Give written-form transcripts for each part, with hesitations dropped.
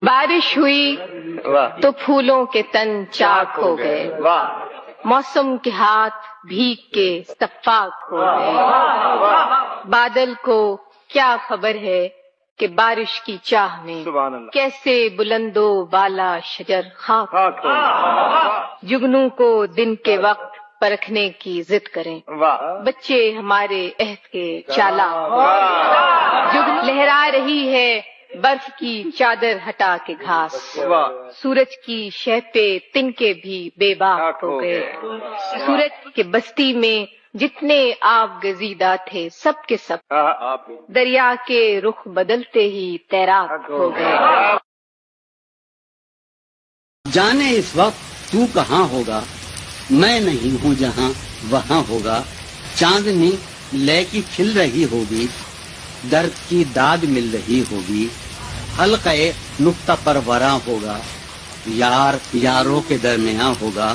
بارش ہوئی تو پھولوں کے تن چاک ہو گئے، موسم کے ہاتھ بھیگ کے صفاق ہو گئے۔ بادل کو کیا خبر ہے کہ بارش کی چاہ میں کیسے بلند و بالا شجر خاک ہو گئے۔ جگنوں کو دن کے وقت پرکھنے کی ضد کریں، بچے ہمارے عہد کے چالاک۔ جگن لہرا رہی ہے برف کی چادر ہٹا کے گھاس، سورج کی شہ پہ تنکے بھی بے باک ہو گئے۔ سورج کے بستی میں جتنے آب گزیدہ تھے سب کے سب دریا کے رخ بدلتے ہی تیراک ہو گئے۔ جانے اس وقت تو کہاں ہوگا، میں نہیں ہوں جہاں وہاں ہوگا۔ چاندنی لے کی کھل رہی ہوگی، درد کی داد مل رہی ہوگی، حلقہ نقطہ پروراں ہوگا، یار یاروں کے درمیاں ہوگا۔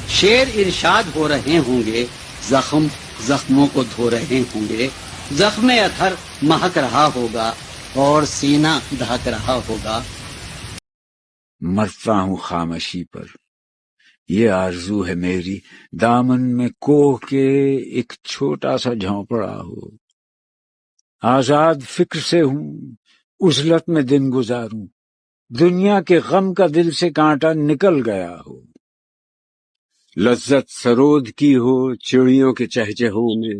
شعر ارشاد ہو رہے ہوں گے، زخم زخموں کو دھو رہے ہوں گے، زخم اتھر مہک رہا ہوگا اور سینہ دھک رہا ہوگا۔ مرتا ہوں خاموشی پر، یہ آرزو ہے میری، دامن میں کوہ کے ایک چھوٹا سا جھونپڑا ہو۔ آزاد فکر سے ہوں، عزلت میں دن گزاروں، دنیا کے غم کا دل سے کانٹا نکل گیا ہو۔ لذت سرود کی ہو چڑیوں کے چہچہوں میں،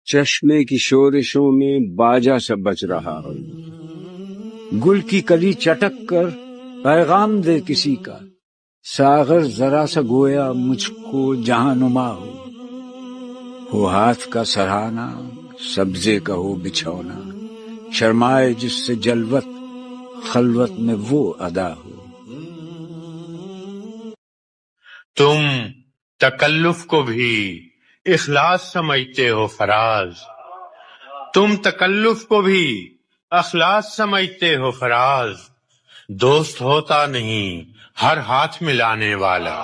چشمے کی شورشوں میں باجا سا بج رہا ہو۔ گل کی کلی چٹک کر پیغام دے کسی کا، ساغر ذرا سا گویا مجھ کو جہاں نما ہو ہاتھ کا سرہانا، سبزے کا ہو بچھونا، شرمائے جس سے جلوت خلوت میں وہ ادا ہو۔ تم تکلف کو بھی اخلاص سمجھتے ہو فراز، تم تکلف کو بھی اخلاص سمجھتے ہو فراز۔ دوست ہوتا نہیں ہر ہاتھ ملانے والا،